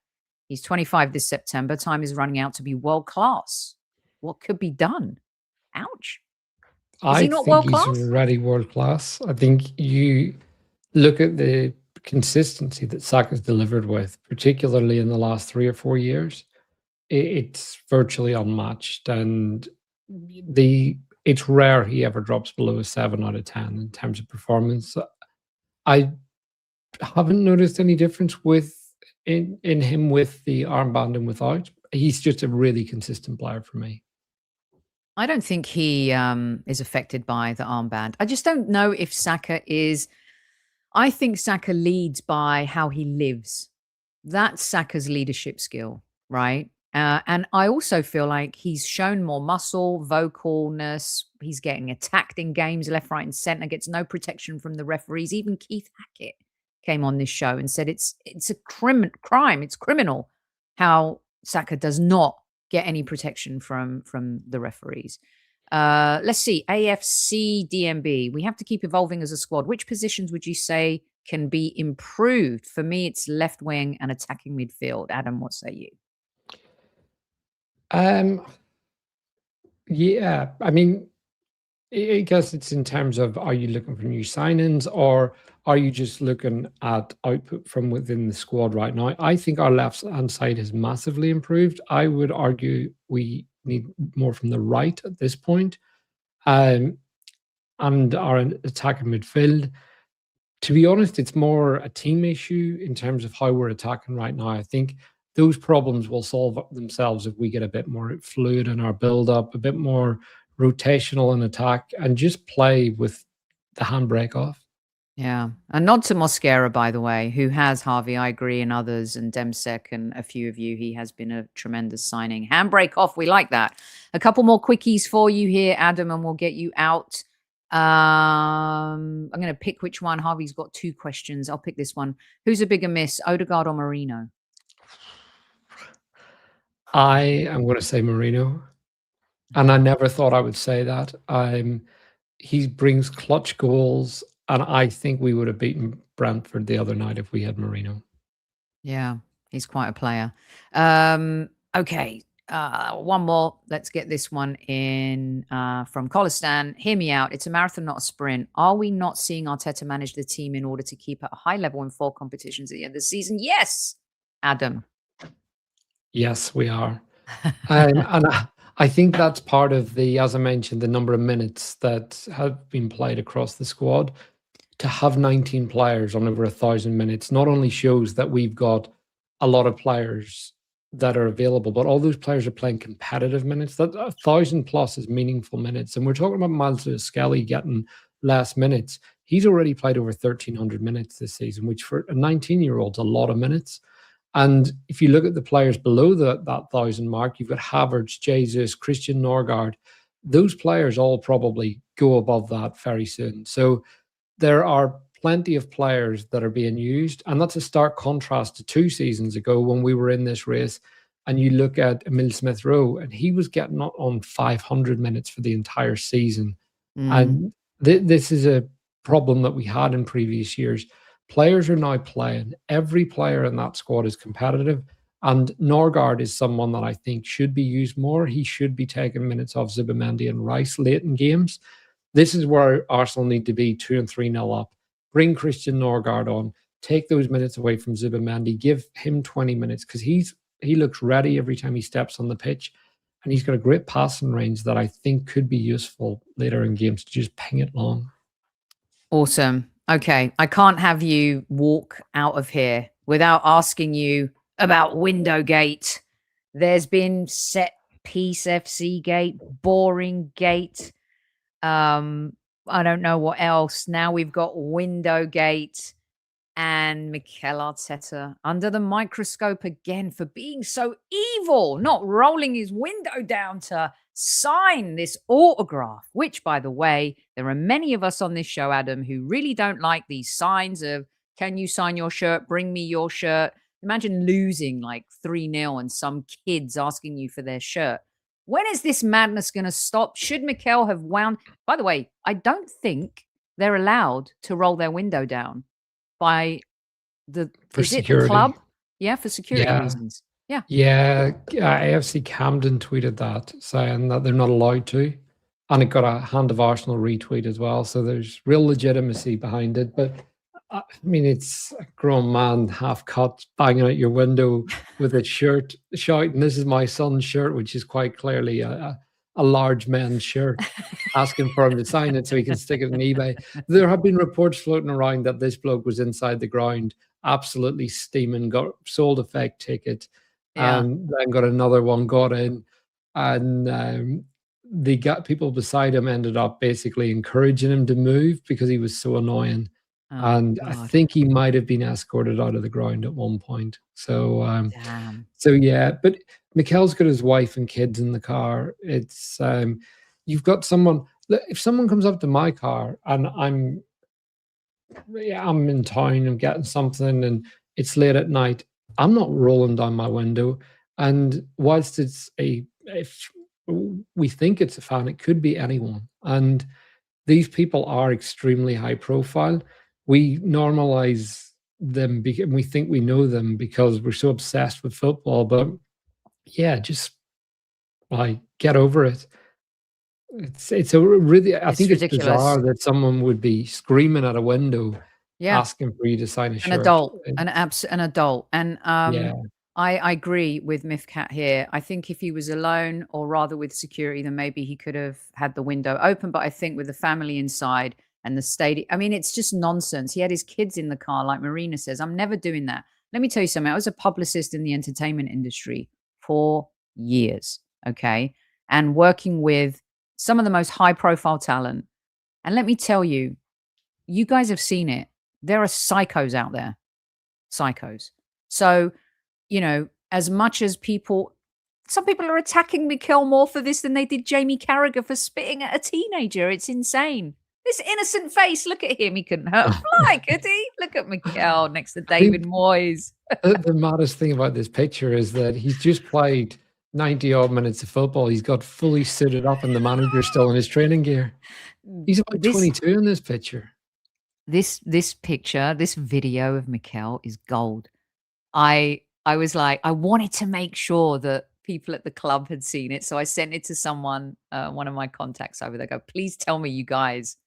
He's 25 this September. Time is running out to be world class. What could be done? Ouch.
I think he's already world class. I think you look at the consistency that Saka's delivered with, particularly in the last 3 or 4 years. It's virtually unmatched, and it's rare he ever drops below a 7 out of 10 in terms of performance. I haven't noticed any difference in him with the armband and without. He's just a really consistent player for me.
I don't think he is affected by the armband. I just don't know if Saka is. I think Saka leads by how he lives. That's Saka's leadership skill, right? And I also feel like he's shown more muscle, vocalness. He's getting attacked in games left, right, and centre. Gets no protection from the referees. Even Keith Hackett came on this show and said it's a crime. It's criminal how Saka does not get any protection from the referees. Let's see. AFC DMB. We have to keep evolving as a squad. Which positions would you say can be improved? For me, it's left wing and attacking midfield. Adam, what say you?
Yeah, I mean, I guess it's in terms of, are you looking for new signings or are you just looking at output from within the squad right now? I think our left-hand side has massively improved. I would argue we need more from the right at this point. And our attacking midfield, to be honest, it's more a team issue in terms of how we're attacking right now. I think those problems will solve themselves if we get a bit more fluid in our build-up, a bit more rotational in attack, and just play with the handbrake off.
Yeah. A nod to Mosquera, by the way, who has Harvey, I agree, and others, and Demsek and a few of you. He has been a tremendous signing. Handbrake off. We like that. A couple more quickies for you here, Adam, and we'll get you out. I'm going to pick which one. Harvey's got 2 questions. I'll pick this one. Who's a bigger miss, Odegaard or Marino?
I am going to say Marino, and I never thought I would say that. He brings clutch goals, and I think we would have beaten Brentford the other night if we had Marino.
Yeah, he's quite a player. Okay, one more. Let's get this one in from Colistan. Hear me out. It's a marathon, not a sprint. Are we not seeing Arteta manage the team in order to keep at a high level in 4 competitions at the end of the season? Yes, Adam.
Yes, we are. And I think that's part of the, as I mentioned, the number of minutes that have been played across the squad. To have 19 players on over 1,000 minutes not only shows that we've got a lot of players that are available, but all those players are playing competitive minutes. That 1,000 plus is meaningful minutes. And we're talking about Miles Skelly getting less minutes. He's already played over 1,300 minutes this season, which for a 19-year-old is a lot of minutes. And if you look at the players below that 1,000 mark, you've got Havertz, Jesus, Christian Norgard. Those players all probably go above that very soon. So there are plenty of players that are being used. And that's a stark contrast to 2 seasons ago when we were in this race. And you look at Emile Smith-Rowe, and he was getting on 500 minutes for the entire season. And this is a problem that we had in previous years. Players are now playing. Every player in that squad is competitive. And Norgard is someone that I think should be used more. He should be taking minutes off Zubimendi and Rice late in games. This is where Arsenal need to be 2 and 3-0 up. Bring Christian Norgard on. Take those minutes away from Zubimendi. Give him 20 minutes because he looks ready every time he steps on the pitch. And he's got a great passing range that I think could be useful later in games to just ping it long.
Awesome. Okay, I can't have you walk out of here without asking you about Windowgate. There's been set piece FC gate, boring gate. I don't know what else. Now we've got Windowgate and Mikel Arteta under the microscope again for being so evil, not rolling his window down to sign this autograph, which, by the way, there are many of us on this show, Adam, who really don't like these signs of, can you sign your shirt? Bring me your shirt. Imagine losing like 3-0 and some kids asking you for their shirt. When is this madness going to stop? Should Mikel have wound? By the way, I don't think they're allowed to roll their window down by the club? Yeah, for security reasons. Yeah.
Yeah, AFC Camden tweeted that, saying that they're not allowed to. And it got a Hand of Arsenal retweet as well. So there's real legitimacy behind it. But I mean, it's a grown man, half cut, banging out your window with a shirt, shouting, "This is my son's shirt," which is quite clearly a large men's shirt, asking for him to sign it so he can stick it on eBay. There have been reports floating around that this bloke was inside the ground, absolutely steaming, got sold a fake ticket, and then got another one, got in, and the people beside him ended up basically encouraging him to move because he was so annoying. And I think he might have been escorted out of the ground at one point. So, so yeah, but Mikel's got his wife and kids in the car. It's you've got someone. If someone comes up to my car and I'm in town, I'm getting something, and it's late at night, I'm not rolling down my window. And whilst if we think it's a fan, it could be anyone. And these people are extremely high profile. We normalize them and we think we know them because we're so obsessed with football. But yeah, just get over it. It's a really, I think it's bizarre that someone would be screaming at a window, asking for you to sign a shirt.
An adult. And I agree with Mifkat here. I think if he was alone, or rather with security, then maybe he could have had the window open. But I think with the family inside and the stadium, I mean, it's just nonsense. He had his kids in the car, like Marina says. I'm never doing that. Let me tell you something. I was a publicist in the entertainment industry for years, okay? And working with some of the most high profile talent. And let me tell you, you guys have seen it. There are psychos out there, psychos. So, as much as some people are attacking Mikel more for this than they did Jamie Carragher for spitting at a teenager. It's insane. This innocent face, look at him. He couldn't hurt a fly, could he? Look at Mikel next to David Moyes.
The maddest thing about this picture is that he's just played 90 odd minutes of football. He's got fully suited up and the manager's still in his training gear. He's about 22 in this picture.
This picture, this video of Mikel is gold. I was like, I wanted to make sure that people at the club had seen it. So I sent it to someone, one of my contacts over there. Go, please tell me you guys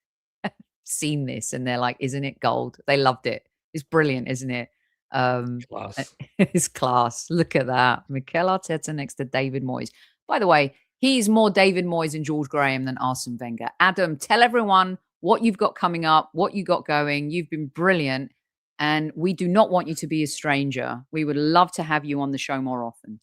have seen this. And they're like, isn't it gold? They loved it. It's brilliant, isn't it?
Class.
It's class. Look at that. Mikel Arteta next to David Moyes. By the way, he's more David Moyes and George Graham than Arsene Wenger. Adam, tell everyone what you've got coming up, what you got going. You've been brilliant. And we do not want you to be a stranger. We would love to have you on the show more often.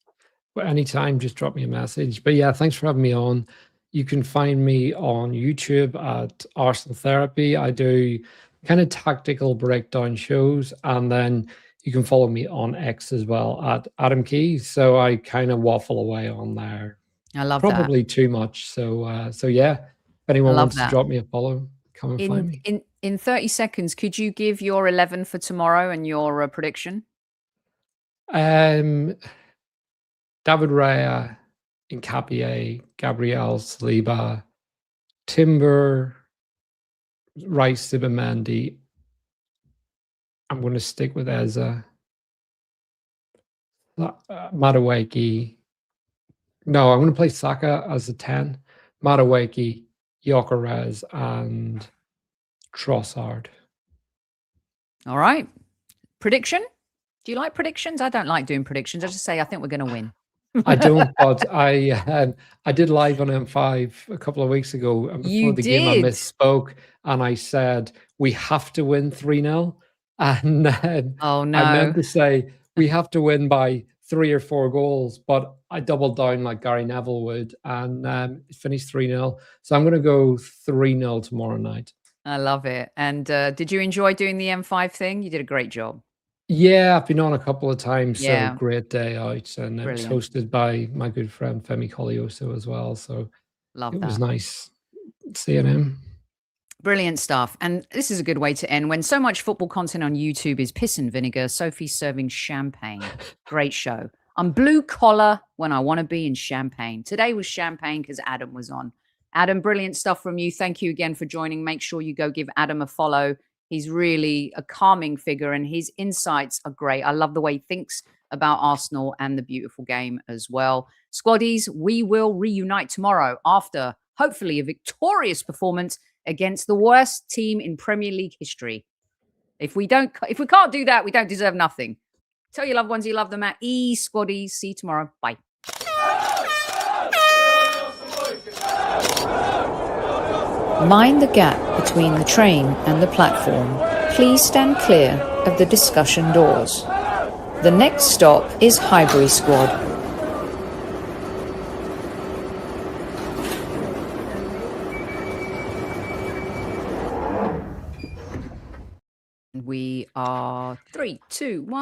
Well, anytime, just drop me a message. But yeah, thanks for having me on. You can find me on YouTube at Arsenal Therapy. I do kind of tactical breakdown shows. And then you can follow me on X as well at Adam Keys. So I kind of waffle away on there.
I love
Probably too much. So yeah, if anyone wants to drop me a follow, come and find me.
In 30 seconds, could you give your 11 for tomorrow and your prediction?
David Raya, Nkapie, Gabriel Saliba, Timber, Rice, Sibamendi. I'm going to stick with Eza. Madueke. No, I'm going to play Saka as a 10. Madueke, Gyökeres, and Trossard.
All right. Prediction? Do you like predictions? I don't like doing predictions. I just say I think we're going to win.
I don't, but I did live on M5 a couple of weeks ago. And before the game, I misspoke and I said we have to win 3-0. And then
I
meant to say we have to win by 3 or 4 goals, but I doubled down like Gary Neville would and it finished 3-0. So I'm going to go 3-0 tomorrow night.
I love it. And did you enjoy doing the M5 thing? You did a great job.
Yeah, I've been on a couple of times.
Yeah.
So great day out. And it was hosted by my good friend Femi Colioso as well. So it was nice seeing him.
Brilliant stuff. And this is a good way to end. When so much football content on YouTube is piss and vinegar, Sophie's serving champagne. Great show. I'm blue collar when I want to be in champagne. Today was champagne because Adam was on. Adam, brilliant stuff from you. Thank you again for joining. Make sure you go give Adam a follow. He's really a calming figure and his insights are great. I love the way he thinks about Arsenal and the beautiful game as well. Squaddies, we will reunite tomorrow after hopefully a victorious performance against the worst team in Premier League history. If we can't do that, we don't deserve nothing. Tell your loved ones you love them at Squaddies. See you tomorrow. Bye. Mind the gap between the train and the platform. Please stand clear of the discussion doors. The next stop is Highbury Squad. We are 3, 2, 1.